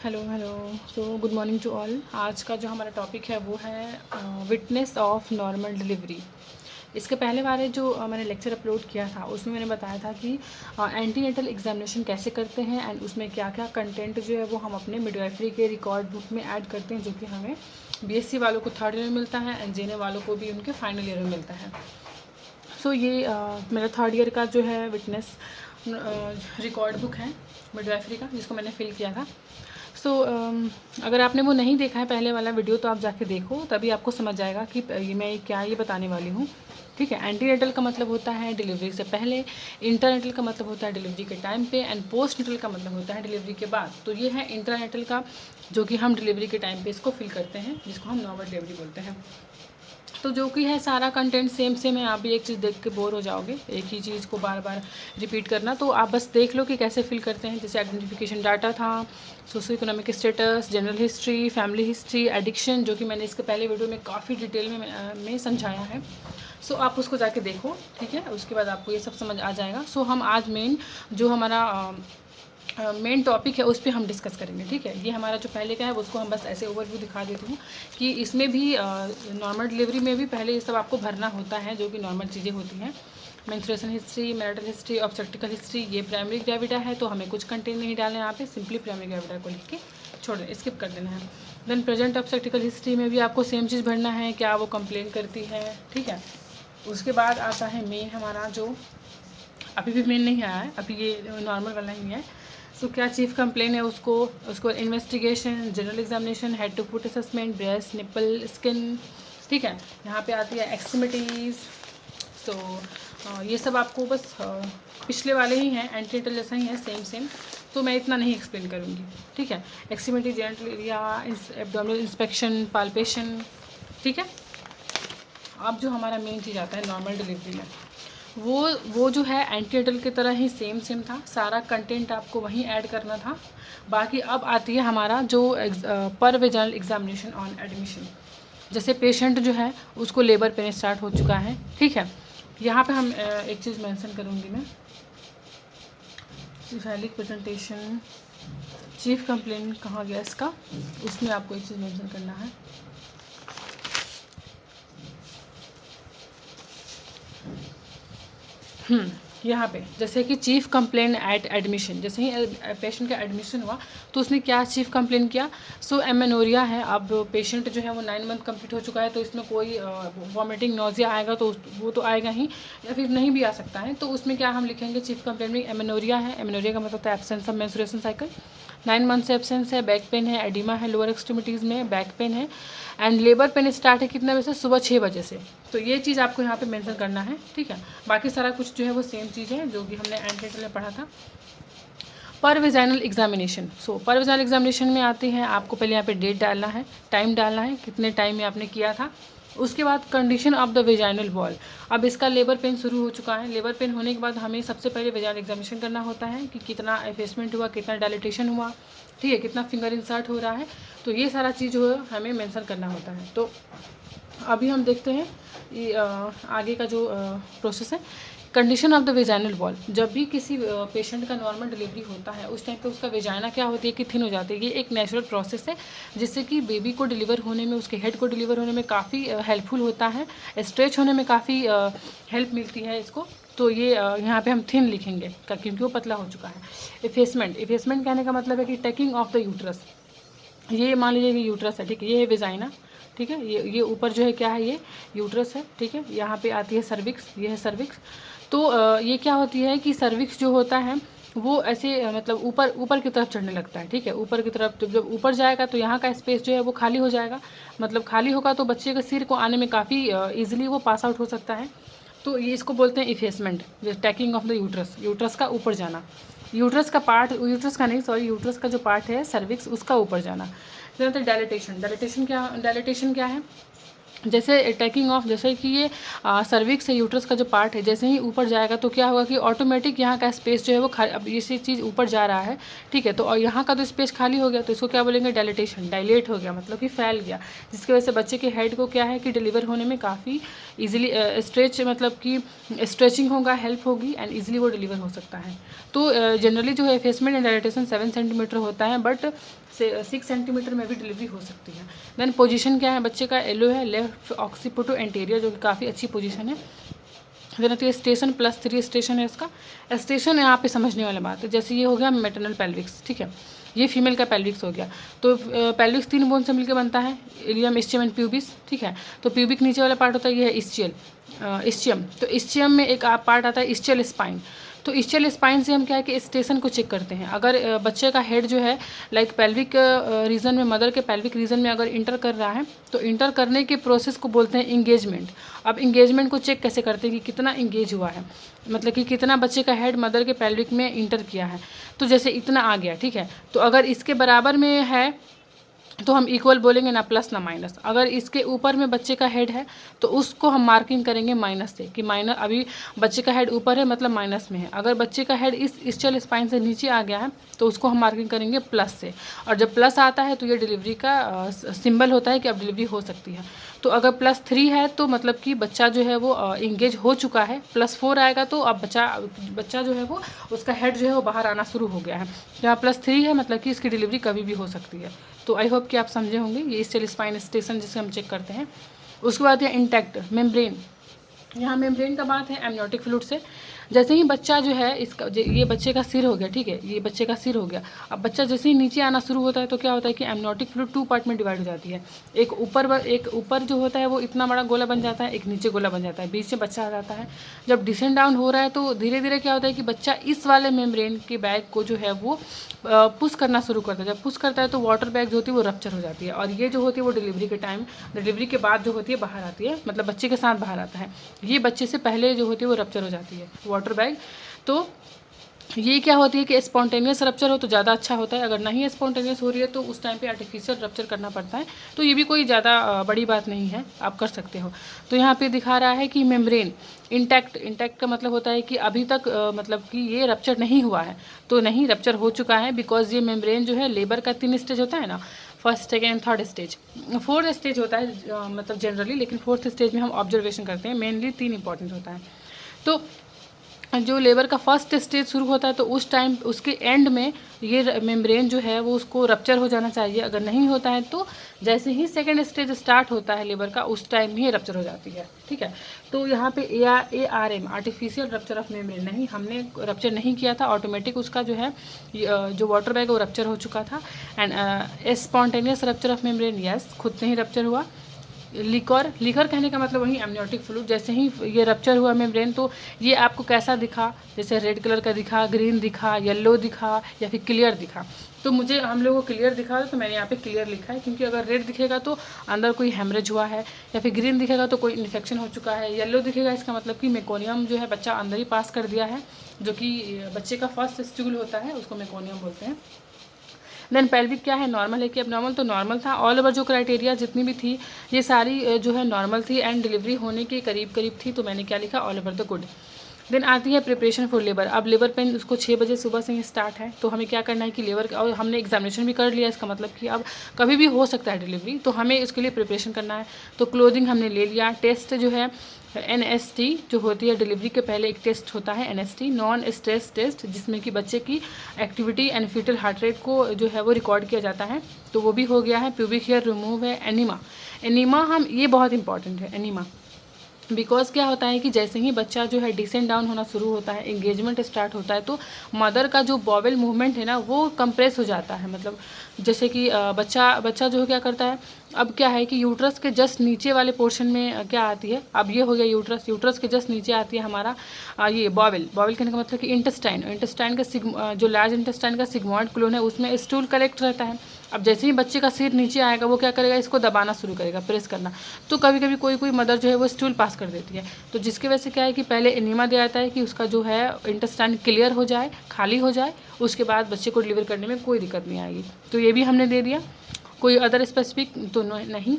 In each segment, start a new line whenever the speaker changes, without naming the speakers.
Hello hello. So good morning to all. आज का जो हमारा टॉपिक है वो है विटनेस ऑफ नॉर्मल डिलीवरी। इसके पहले वाले जो मैंने लेक्चर अपलोड किया था उसमें मैंने बताया था कि एंटीनेटल एग्जामिनेशन कैसे करते हैं एंड उसमें क्या क्या कंटेंट जो है वो हम अपने मिडवाइफरी के रिकॉर्ड बुक में ऐड करते हैं, जो कि हमें बीएससी वालों को थर्ड ईयर में मिलता है एंड जेने वालों को भी उनके फाइनल ईयर में मिलता है। सो ये मेरा थर्ड ईयर का जो है विटनेस रिकॉर्ड बुक है मिडवाइफरी का, जिसको मैंने फिल किया था। सो अगर आपने वो नहीं देखा है पहले वाला वीडियो तो आप जाके देखो, तभी आपको समझ जाएगा कि मैं क्या ये बताने वाली हूँ। ठीक है। एंटीनेटल का मतलब होता है डिलीवरी से पहले, इंटरनेटल का मतलब होता है डिलीवरी के टाइम पे एंड पोस्ट नेटल का मतलब होता है डिलीवरी के बाद। तो ये है इंटरनेटल का, जो कि हम डिलीवरी के टाइम पे इसको फिल करते हैं, जिसको हम नॉर्मल डिलीवरी बोलते हैं। तो जो कि है सारा कंटेंट सेम सेम है। आप भी एक चीज़ देख के बोर हो जाओगे, एक ही चीज़ को बार बार रिपीट करना। तो आप बस देख लो कि कैसे फिल करते हैं। जैसे आइडेंटिफिकेशन डाटा था, socio economic status, general history, family history, addiction, जो कि मैंने इसके पहले वीडियो में काफ़ी डिटेल में समझाया है। सो आप उसको जाके देखो, ठीक है। उसके बाद आपको ये सब समझ आ जाएगा। सो हम आज मेन जो हमारा मेन टॉपिक है उस पर हम डिस्कस करेंगे, ठीक है। ये हमारा जो पहले का है उसको हम बस ऐसे ओवरव्यू दिखा देती हूँ कि इसमें भी नॉर्मल डिलीवरी में भी पहले ये सब आपको भरना होता है, जो कि नॉर्मल चीज़ें होती हैं। Menstruation history, marital history, obstetrical history, ये प्राइमरी ग्रेविडा है तो हमें कुछ कंटेंट नहीं डालना है यहाँ पे, सिंपली प्राइमरी ग्रेविडा को लिख के छोड़ दें, स्किप कर देना है। देन प्रेजेंट ऑब्स्टेट्रिकल हिस्ट्री में भी आपको सेम चीज़ भरना है, क्या वो कंप्लेन करती है, ठीक है। उसके बाद आता है मेन हमारा, जो अभी भी मेन नहीं आया है, अभी ये नॉर्मल वाला ही है। सो क्या चीफ कंप्लेन है उसको investigation, general examination, head to foot assessment, breast, nipple, skin, ठीक है। यहाँ पे आती है एक्सट्रीमिटीज़। सो ये सब आपको बस पिछले वाले ही हैं, एंटीनेटल जैसा ही है, सेम सेम। तो मैं इतना नहीं एक्सप्लेन करूँगी, ठीक है। Extremity, genital area, abdominal inspection, palpation, ठीक है। अब जो हमारा मेन चीज़ आता है नॉर्मल डिलीवरी में, वो जो है एंटीनेटल की तरह ही सेम था, सारा कंटेंट आपको वहीं ऐड करना था। बाकी अब आती है हमारा जो पर वेजाइनल एग्जामिनेशन ऑन एडमिशन। जैसे पेशेंट जो है उसको लेबर पेन स्टार्ट हो चुका है, ठीक है। यहाँ पे हम एक चीज़ मेंशन करूँगी मैं, सिफेलिक प्रेजेंटेशन, चीफ कंप्लेन कहाँ गया इसका, उसमें आपको एक चीज़ मेंशन करना है। यहाँ पे जैसे कि चीफ कंप्लेन एट एडमिशन, जैसे ही पेशेंट का एडमिशन हुआ तो उसने क्या चीफ कंप्लेन किया। सो एमेनोरिया है। अब पेशेंट जो है वो 9 मंथ कंप्लीट हो चुका है, तो इसमें कोई वॉमिटिंग, नोजिया आएगा तो वो तो आएगा ही, या फिर नहीं भी आ सकता है। तो उसमें क्या हम लिखेंगे, चीफ कंप्लेन में एमेनोरिया है। एमेनोरिया का मतलब होता है absence of menstruation cycle, 9 month से एब्सेंस है, बैक पेन है, एडिमा है, लोअर एक्सट्रीमिटीज़ में बैक पेन है, एंड लेबर पेन स्टार्ट है कितने बजे से, सुबह 6 बजे से। तो ये चीज़ आपको यहाँ पे मेंशन करना है, ठीक है। बाकी सारा कुछ जो है वो सेम चीज़ है जो कि हमने एंटीनेटल में पढ़ा था। पर वेजाइनल एग्जामिनेशन, सो पर वेजाइनल एग्जामिनेशन में आती है आपको पहले यहाँ पे डेट डालना है, टाइम डालना है, कितने टाइम में आपने किया था। उसके बाद condition of the vaginal wall. अब इसका लेबर पेन शुरू हो चुका है। लेबर पेन होने के बाद हमें सबसे पहले वेजाइनल एग्जामिनेशन करना होता है कि कितना एफेसमेंट हुआ, कितना डायलिटेशन हुआ, ठीक है, कितना फिंगर इंसर्ट हो रहा है। तो ये सारा चीज़ जो है हमें मेंशन करना होता है। तो अभी हम देखते हैं ये आगे का जो प्रोसेस है। Condition of the vaginal wall, जब भी किसी पेशेंट का नॉर्मल डिलीवरी होता है उस टाइम पे उसका वेजाइना क्या होती है कि थिन हो जाती है। ये एक नेचुरल प्रोसेस है जिससे कि बेबी को डिलीवर होने में, उसके हेड को डिलीवर होने में काफ़ी हेल्पफुल होता है, स्ट्रेच होने में काफ़ी हेल्प मिलती है इसको। तो ये यहाँ पे हम थिन लिखेंगे क्योंकि वो पतला हो चुका है। इफेसमेंट कहने का मतलब है कि टेकिंग ऑफ द यूट्रस। ये मान लीजिए कि यूट्रस है, ठीक है, ये है वेजाइना, ठीक है। ये ऊपर जो है क्या है, ये यूट्रस है, ठीक है। यहाँ पे आती है सर्विक्स, ये है सर्विक्स। तो ये क्या होती है कि सर्विक्स जो होता है वो ऐसे मतलब ऊपर की तरफ चढ़ने लगता है, ठीक है। ऊपर की तरफ जब ऊपर जाएगा तो यहाँ का स्पेस जो है वो खाली हो जाएगा। मतलब खाली होगा तो बच्चे के सिर को आने में काफ़ी ईजिली वो पास आउट हो सकता है। तो ये इसको बोलते हैं effacement, tacking of the uterus, uterus का ऊपर जाना। यूट्रस का पार्ट, यूट्रस का नहीं सॉरी, यूट्रस का जो पार्ट है सर्विक्स, उसका ऊपर जाना। जैसे डायलिटेशन क्या है, जैसे टैकिंग ऑफ, जैसे कि ये सर्विक्स है, यूट्रस का जो पार्ट है, जैसे ही ऊपर जाएगा तो क्या होगा कि ऑटोमेटिक यहाँ का स्पेस जो है वो अब ये चीज़ ऊपर जा रहा है, ठीक है। तो और यहाँ का तो स्पेस खाली हो गया तो इसको क्या बोलेंगे, डायलिटेशन, डायलेट हो गया, मतलब कि फैल गया, जिसकी वजह से बच्चे के हेड को क्या है कि डिलीवर होने में काफ़ी ईजिली स्ट्रेच, मतलब कि स्ट्रेचिंग होगा, हेल्प होगी एंड ईजिली वो डिलीवर हो सकता है। तो जनरली जो है एफेसमेंट एंड डायलिटेशन 7 सेंटीमीटर होता है, बट 6 सेंटीमीटर में भी डिलीवरी हो सकती है। देन पोजीशन क्या है बच्चे का, एलो है, लेफ्ट ऑक्सीपुटो एंटीरियर, जो कि काफ़ी अच्छी पोजीशन है। देन आती है स्टेशन, +3 स्टेशन है इसका। स्टेशन यहाँ पे समझने वाला बात है, जैसे ये हो गया मेटरनल पेल्विक्स, ठीक है, ये फीमेल का पेल्विक्स हो गया। तो पेल्विक्स 3 बोन से मिलकर बनता है, इलियम, इस्चियम एंड प्यूबिस, ठीक है। तो प्यूबिक नीचे वाला पार्ट होता है, ये है इस्चियम। तो इस्चियम में एक पार्ट आता है इस्चियल स्पाइन। तो इस्चियल स्पाइन से हम क्या है कि स्टेशन को चेक करते हैं। अगर बच्चे का हेड जो है लाइक पेल्विक रीजन में, मदर के पेल्विक रीजन में अगर इंटर कर रहा है, तो इंटर करने के प्रोसेस को बोलते हैं इंगेजमेंट। अब इंगेजमेंट को चेक कैसे करते हैं कि कितना इंगेज हुआ है, मतलब कि कितना बच्चे का हेड मदर के पेल्विक में इंटर किया है। तो जैसे इतना आ गया, ठीक है, तो अगर इसके बराबर में है तो हम इक्वल बोलेंगे, ना प्लस ना माइनस। अगर इसके ऊपर में बच्चे का हेड है तो उसको हम मार्किंग करेंगे माइनस से, कि माइनस, अभी बच्चे का हेड ऊपर है मतलब माइनस में है। अगर बच्चे का हेड इस इस्चियल स्पाइन से नीचे आ गया है तो उसको हम मार्किंग करेंगे प्लस से। और जब प्लस आता है तो ये डिलीवरी का सिंबल होता है कि अब डिलीवरी हो सकती है। तो अगर +3 है तो मतलब कि बच्चा जो है वो इंगेज हो चुका है। +4 आएगा तो अब बच्चा जो है वो, उसका हेड जो है वो बाहर आना शुरू हो गया है। जहाँ +3 है मतलब कि इसकी डिलीवरी कभी भी हो सकती है। तो आई होप कि आप समझे होंगे, ये इस्चियल स्पाइन स्टेशन जिसे हम चेक करते हैं। उसके बाद ये इंटैक्ट मेम्ब्रेन, यहाँ मेम्ब्रेन का बात है एमनियोटिक फ्लूइड से। जैसे ही बच्चा जो है इसका, ये बच्चे का सिर हो गया, ठीक है, ये बच्चे का सिर हो गया। अब बच्चा जैसे ही नीचे आना शुरू होता है तो क्या होता है कि एमनियोटिक फ्लूइड 2 पार्ट में डिवाइड हो जाती है। एक ऊपर जो होता है वो इतना बड़ा गोला बन जाता है, एक नीचे गोला बन जाता है, बीच में बच्चा आ जाता है। जब डिसेंड डाउन हो रहा है तो धीरे धीरे क्या होता है कि बच्चा इस वाले मेम्ब्रेन के बैग को जो है वो पुश करना शुरू करता है। जब पुश करता है तो वाटर बैग जो होती है वो रप्चर हो जाती है, और ये जो होती है वो डिलीवरी के टाइम, डिलीवरी के बाद जो होती है बाहर आती है, मतलब बच्चे के साथ बाहर आता है। ये बच्चे से पहले जो होती है वो रप्चर हो जाती है वाटर बैग। तो ये क्या होती है कि स्पॉन्टेनियस रप्चर हो तो ज़्यादा अच्छा होता है, अगर नहीं स्पॉन्टेनियस हो रही है तो उस टाइम पे आर्टिफिशियल रप्चर करना पड़ता है। तो ये भी कोई ज़्यादा बड़ी बात नहीं है, आप कर सकते हो। तो यहाँ पे दिखा रहा है कि मेम्ब्रेन इंटैक्ट का मतलब होता है कि अभी तक मतलब कि ये रप्चर नहीं हुआ है, तो नहीं, रप्चर हो चुका है। बिकॉज ये मेम्ब्रेन जो है लेबर का 3 स्टेज होता है ना, first, second, third stage. 4th stage होता है मतलब जनरली, लेकिन 4th स्टेज में हम ऑब्जर्वेशन करते हैं। मेनली 3 इंपॉर्टेंट होता है। तो जो लेबर का फर्स्ट स्टेज शुरू होता है तो उस टाइम, उसके एंड में ये मेम्ब्रेन जो है वो उसको रप्चर हो जाना चाहिए। अगर नहीं होता है तो जैसे ही सेकंड स्टेज स्टार्ट होता है लेबर का, उस टाइम ही रप्चर हो जाती है, ठीक है। तो यहाँ पे ARM, artificial rupture of membrane, नहीं, हमने रप्चर नहीं किया था, ऑटोमेटिक उसका जो है जो वाटर बैग वो रप्चर हो चुका था। And spontaneous rupture of membrane, yes, खुद से ही रप्चर हुआ। लीकर कहने का मतलब वही एमनियोटिक फ्लूइड। जैसे ही ये रप्चर हुआ मेम्ब्रेन तो ये आपको कैसा दिखा, जैसे रेड कलर का दिखा, ग्रीन दिखा, येलो दिखा, या फिर क्लियर दिखा। तो मुझे, हम लोगों को क्लियर दिखा तो मैंने यहाँ पे क्लियर लिखा है, क्योंकि अगर रेड दिखेगा तो अंदर कोई हेमरेज हुआ है, या फिर ग्रीन दिखेगा तो कोई इन्फेक्शन हो चुका है, येलो दिखेगा इसका मतलब कि मेकोनियम जो है बच्चा अंदर ही पास कर दिया है, जो कि बच्चे का फर्स्ट स्टूल होता है, उसको मेकोनियम बोलते हैं। देन पेल्विक क्या है, नॉर्मल है कि एबनॉर्मल, तो नॉर्मल था। ऑल ओवर जो क्राइटेरिया जितनी भी थी ये सारी जो है नॉर्मल थी एंड डिलीवरी होने के करीब करीब थी, तो मैंने क्या लिखा, all over the good. Then आती है प्रिपरेशन फॉर लेबर। अब लेबर पेन उसको 6 बजे सुबह से ही स्टार्ट है, तो हमें क्या करना है कि लेबर, और हमने एग्जामिनेशन भी कर लिया, इसका मतलब कि अब कभी भी हो सकता है डिलीवरी, तो हमें इसके लिए प्रिपरेशन करना है। तो क्लोथिंग हमने ले लिया। टेस्ट जो है NST जो होती है डिलीवरी के पहले एक टेस्ट होता है NST, नॉन स्ट्रेस टेस्ट, जिसमें कि बच्चे की activity and fetal heart rate को जो है वो रिकॉर्ड किया जाता है, तो वो भी हो गया है। प्यूबिक हेयर रिमूव है। एनीमा हम, ये बहुत इंपॉर्टेंट है एनीमा, बिकॉज क्या होता है कि जैसे ही बच्चा जो है डिसेंड डाउन होना शुरू होता है, एंगेजमेंट स्टार्ट होता है, तो मदर का जो बॉवेल मूवमेंट है ना वो कंप्रेस हो जाता है। मतलब जैसे कि बच्चा जो है क्या करता है, अब क्या है कि यूट्रस के जस्ट नीचे वाले पोर्शन में क्या आती है, अब ये हो गया यूट्रस के जस्ट नीचे आती है हमारा ये बॉवेल कहने का मतलब कि इंटेस्टाइन का जो लार्ज इंटेस्टाइन का सिग्मॉइड कोलन है, उसमें स्टूल कलेक्ट रहता है। अब जैसे ही बच्चे का सिर नीचे आएगा वो क्या करेगा, इसको दबाना शुरू करेगा, प्रेस करना। तो कभी कभी कोई मदर जो है वो स्टूल पास कर देती है, तो जिसकी वजह से क्या है कि पहले एनीमा दिया जाता है कि उसका जो है इंटेस्टाइन क्लियर हो जाए, खाली हो जाए, उसके बाद बच्चे को डिलीवर करने में कोई दिक्कत नहीं आएगी। तो ये भी हमने दे दिया। कोई अदर स्पेसिफिक तो नहीं।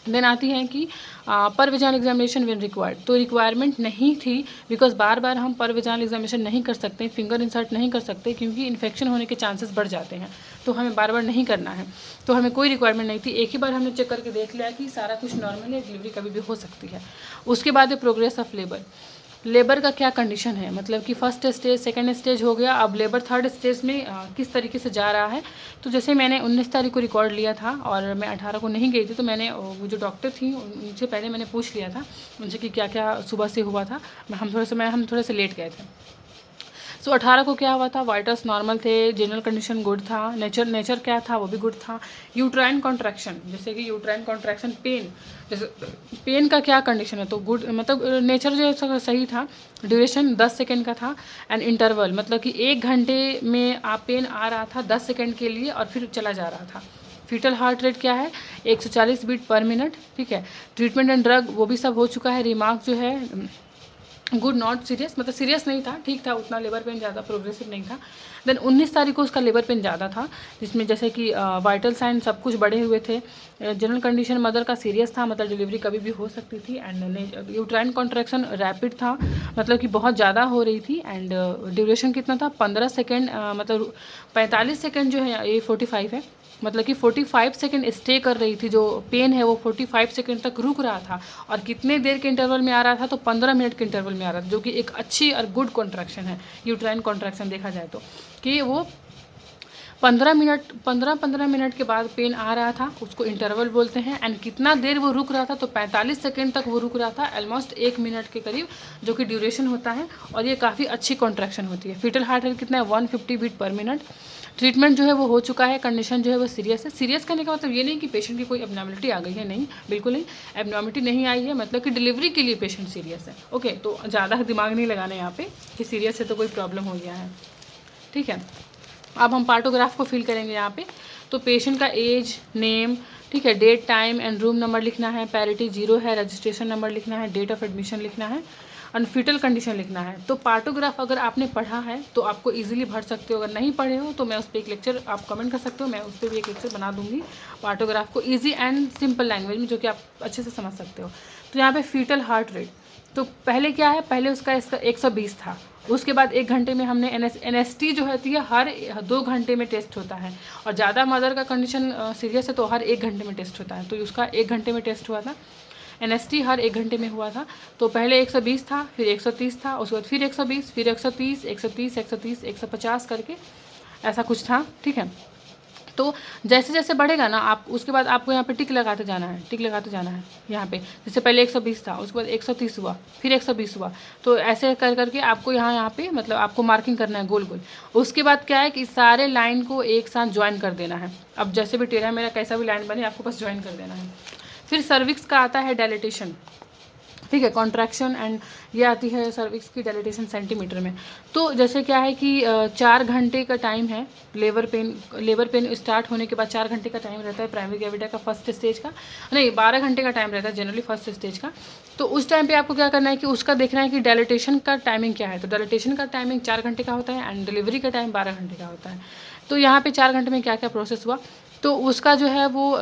देन आती है कि पर विजाइनल एग्जामिनेशन व्हेन रिक्वायर्ड, तो रिक्वायरमेंट नहीं थी, बिकॉज बार बार हम पर विजाइनल एग्जामिनेशन नहीं कर सकते, फिंगर इंसर्ट नहीं कर सकते, क्योंकि इन्फेक्शन होने के चांसेस बढ़ जाते हैं, तो हमें बार बार नहीं करना है। तो हमें कोई रिक्वायरमेंट नहीं थी, एक ही बार हमने चेक करके देख लिया कि सारा कुछ नॉर्मल है, डिलीवरी कभी भी हो सकती है। उसके बाद है प्रोग्रेस ऑफ लेबर। लेबर का क्या कंडीशन है, मतलब कि फर्स्ट स्टेज सेकंड स्टेज हो गया, अब लेबर थर्ड स्टेज में किस तरीके से जा रहा है। तो जैसे मैंने 19 तारीख को रिकॉर्ड लिया था और मैं 18 को नहीं गई थी, तो मैंने वो जो डॉक्टर थी उनसे पहले मैंने पूछ लिया था उनसे कि क्या क्या सुबह से हुआ था। हम थोड़े से लेट गए थे। सो 18 को क्या हुआ था, वाइटल्स नॉर्मल थे, जनरल कंडीशन गुड था, नेचर क्या था वो भी गुड था। यूट्राइन कॉन्ट्रैक्शन, जैसे कि यूट्राइन कॉन्ट्रैक्शन पेन, जैसे पेन का क्या कंडीशन है, तो गुड मतलब नेचर जो है सही था। ड्यूरेशन 10 सेकेंड का था। एंड इंटरवल मतलब कि 1 घंटे में आप पेन आ रहा था 10 सेकेंड के लिए और फिर चला जा रहा था। फीटल हार्ट रेट क्या है, 140 बीट पर मिनट, ठीक है। ट्रीटमेंट एंड ड्रग वो भी सब हो चुका है। रिमार्क जो है गुड नॉट सीरियस, मतलब सीरियस नहीं था, ठीक था, उतना लेबर पेन ज़्यादा प्रोग्रेसिव नहीं था। देन 19 तारीख को उसका लेबर पेन ज़्यादा था, जिसमें जैसे कि वाइटल साइन सब कुछ बढ़े हुए थे। जनरल कंडीशन मदर का सीरियस था, मतलब डिलीवरी कभी भी हो सकती थी। एंड यूट्राइन कॉन्ट्रैक्शन रैपिड था, मतलब कि बहुत ज़्यादा हो रही थी। एंड ड्यूरेशन कितना था, 15 सेकेंड, मतलब 45 सेकेंड जो है, ये 45 है, मतलब कि 45 सेकेंड स्टे कर रही थी। जो पेन है वो 45 सेकेंड तक रुक रहा था। और कितने देर के इंटरवल में आ रहा था, तो 15 मिनट के इंटरवल में आ रहा था, जो कि एक अच्छी और गुड कॉन्ट्रैक्शन है। यूट्राइन कॉन्ट्रैक्शन देखा जाए तो कि वो 15 मिनट के बाद पेन आ रहा था, उसको इंटरवल बोलते हैं। एंड कितना देर वो रुक रहा था, तो 45 सेकेंड तक वो रुक रहा था, ऑलमोस्ट 1 मिनट के करीब, जो कि ड्यूरेशन होता है। और ये काफ़ी अच्छी कॉन्ट्रैक्शन होती है। फीटल हार्ट रेट कितना है, 150 बीट पर मिनट। ट्रीटमेंट जो है वो हो चुका है, कंडीशन जो है वो सीरियस है। सीरियस करने का मतलब ये नहीं कि पेशेंट की कोई एबनॉर्मलिटी आ गई है, नहीं, बिल्कुल नहीं, एबनॉर्मलिटी नहीं आई है, मतलब कि डिलीवरी के लिए पेशेंट सीरियस है। ओके, तो ज़्यादा दिमाग नहीं लगाना यहाँ पे कि सीरियस है तो कोई प्रॉब्लम हो गया है, ठीक है। अब हम पार्टोग्राफ को फिल करेंगे यहाँ पे। तो पेशेंट का एज, नेम, ठीक है, date, time and room number लिखना है, पैरिटी 0 है, रजिस्ट्रेशन नंबर लिखना है, डेट ऑफ एडमिशन लिखना है, अनफिटल कंडीशन लिखना है। तो पार्टोग्राफ अगर आपने पढ़ा है तो आपको इजीली भर सकते हो, अगर नहीं पढ़े हो तो मैं उस पर एक लेक्चर, आप कमेंट कर सकते हो, मैं उस पर भी एक लेक्चर बना दूंगी पार्टोग्राफ को ईजी एंड सिंपल लैंग्वेज में, जो कि आप अच्छे से समझ सकते हो। तो यहाँ पे फीटल हार्ट रेट, तो पहले क्या है, पहले उसका इसका 120 था। उसके बाद 1 घंटे में हमने NST जो होती है हर 2 घंटे में टेस्ट होता है। और ज़्यादा मदर का कंडीशन सीरियस है तो हर 1 घंटे में टेस्ट होता है, तो उसका 1 घंटे में टेस्ट हुआ था। NST हर 1 घंटे में हुआ था। तो पहले 120 था, फिर 130 था, उसके बाद फिर 120, फिर 130, 130, 130, 150 करके ऐसा कुछ था, ठीक है। तो जैसे जैसे बढ़ेगा ना, आप उसके बाद आपको यहाँ पे टिक लगाते जाना है, टिक लगाते जाना है यहाँ पे। जैसे पहले 120 था, उसके बाद 130 हुआ, फिर 120 हुआ, तो ऐसे कर करके आपको यहाँ पे मतलब आपको मार्किंग करना है गोल गोल। उसके बाद क्या है कि सारे लाइन को एक साथ ज्वाइन कर देना है। अब जैसे भी टेढ़ा मेरा कैसा भी लाइन बने, आपको बस ज्वाइन कर देना है। फिर सर्विक्स का आता है डायलिटेशन, ठीक है, कॉन्ट्रैक्शन, एंड ये आती है सर्विक्स की डायलिटेशन सेंटीमीटर में। तो जैसे क्या है कि 4 घंटे का टाइम है लेबर पेन स्टार्ट होने के बाद 4 घंटे का टाइम रहता है प्राइमरी ग्रेविटा का फर्स्ट स्टेज का, नहीं 12 घंटे का टाइम रहता है जनरली फर्स्ट स्टेज का। तो उस टाइम पे आपको क्या करना है कि उसका देखना है कि डायलिटेशन का टाइमिंग क्या है। तो डायलिटेशन का टाइमिंग 4 घंटे का होता है एंड डिलीवरी का टाइम 12 घंटे का होता है। तो यहाँ पे 4 घंटे में क्या क्या प्रोसेस हुआ, तो उसका जो है वो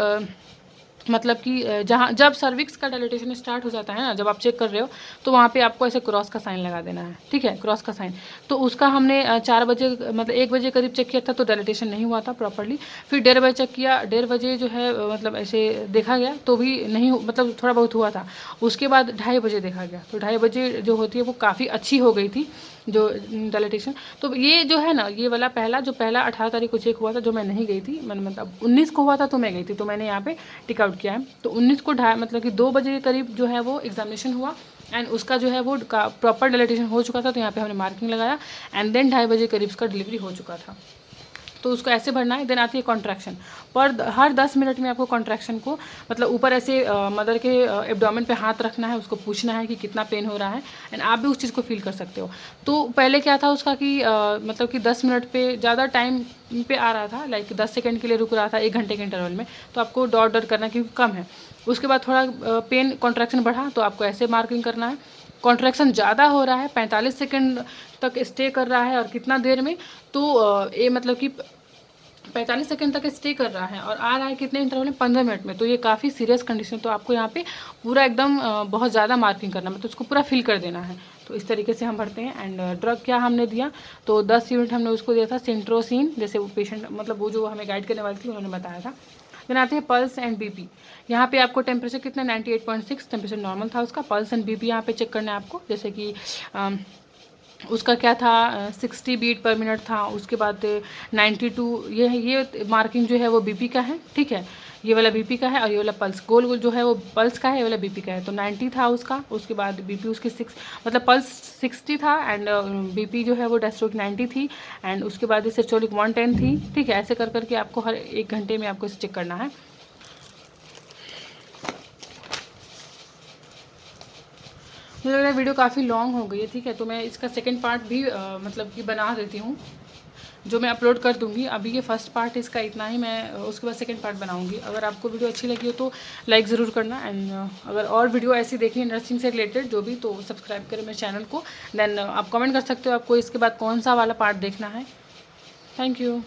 मतलब कि जहाँ जब सर्विक्स का डायलिटेशन स्टार्ट हो जाता है ना, जब आप चेक कर रहे हो, तो वहाँ पे आपको ऐसे क्रॉस का साइन लगा देना है, ठीक है, क्रॉस का साइन। तो उसका हमने 4 बजे मतलब 1 बजे करीब चेक किया था, तो डायलिटेशन नहीं हुआ था प्रॉपरली। फिर 1:30 बजे चेक किया, 1:30 बजे जो है मतलब ऐसे देखा गया तो भी नहीं, मतलब थोड़ा बहुत हुआ था। उसके बाद 2:30 बजे देखा गया, तो 2:30 बजे जो होती है वो काफ़ी अच्छी हो गई थी जो डायलिटेशन। तो ये जो है ना, ये वाला जो पहला 18 तारीख को चेक हुआ था, जो मैं नहीं गई थी, मतलब 19 को हुआ था तो मैं गई थी, तो मैंने यहाँ पे टिक आउट किया है। तो 19 को मतलब कि 2 बजे के करीब जो है वो एग्जामिनेशन हुआ एंड उसका जो है वो प्रॉपर डायलिटेशन हो चुका था, तो यहाँ पे हमने मार्किंग लगाया। एंड देन 2:30 बजे करीब उसका डिलीवरी हो चुका था, तो उसको ऐसे भरना है। देन आती है कॉन्ट्रैक्शन, पर हर 10 मिनट में आपको कॉन्ट्रैक्शन को मतलब ऊपर ऐसे मदर के एब्डोमेन पे हाथ रखना है, उसको पूछना है कि कितना पेन हो रहा है, एंड आप भी उस चीज़ को फील कर सकते हो। तो पहले क्या था उसका कि मतलब कि 10 मिनट पे ज़्यादा टाइम पे आ रहा था, लाइक 10 सेकेंड के लिए रुक रहा था 1 घंटे के इंटरवल में, तो आपको डॉट डॉट करना क्योंकि कम है। उसके बाद थोड़ा पेन कॉन्ट्रैक्शन बढ़ा तो आपको ऐसे मार्किंग करना है। कॉन्ट्रैक्शन ज़्यादा हो रहा है, 45 सेकेंड तक स्टे कर रहा है और कितना देर में, तो ये मतलब कि 45 सेकंड तक स्टे कर रहा है और आ रहा है कितने इंटरवल में, 15 मिनट में, तो ये काफ़ी सीरियस कंडीशन है। तो आपको यहाँ पे पूरा एकदम बहुत ज़्यादा मार्किंग करना है, मतलब उसको पूरा फिल कर देना है। तो इस तरीके से हम भरते हैं। एंड ड्रग क्या हमने दिया, तो 10 यूनिट हमने उसको दिया था सेंट्रोसिन, जैसे वो पेशेंट मतलब वो जो हमें गाइड करने वाली थी उन्होंने बताया था। देन आते हैं पल्स एंड बीपी। यहाँ पे आपको टेम्परेचर कितना 98.6 टेम्परेचर नॉर्मल था उसका। पल्स एंड बीपी यहाँ पे चेक करना है आपको, जैसे कि उसका क्या था 60 बीट पर मिनट था। उसके बाद 92, ये मार्किंग जो है वो बीपी का है, ठीक है। ये वाला बीपी का है और ये वाला पल्स गोल गोल जो है वो पल्स का है, ये वाला बीपी का है। तो 90 था उसका, उसके बाद बीपी उसकी 6 मतलब पल्स 60 था एंड बीपी जो है वो डायस्टोलिक 90 थी एंड उसके बाद सिस्टोलिक 110 थी, ठीक है। ऐसे कर करके आपको हर 1 घंटे में आपको इसे चेक करना है। मुझे लग रहा है वीडियो काफ़ी लॉन्ग हो गई है, ठीक है। तो मैं इसका सेकंड पार्ट भी मतलब कि बना देती हूँ, जो मैं अपलोड कर दूँगी। अभी ये फर्स्ट पार्ट इसका इतना ही, मैं उसके बाद सेकंड पार्ट बनाऊँगी। अगर आपको वीडियो अच्छी लगी हो तो लाइक ज़रूर करना एंड अगर और वीडियो ऐसी देखनी है नर्सिंग से रिलेटेड जो भी, तो सब्सक्राइब करें मेरे चैनल को। देन आप कमेंट कर सकते हो आपको इसके बाद कौन सा वाला पार्ट देखना है। Thank you.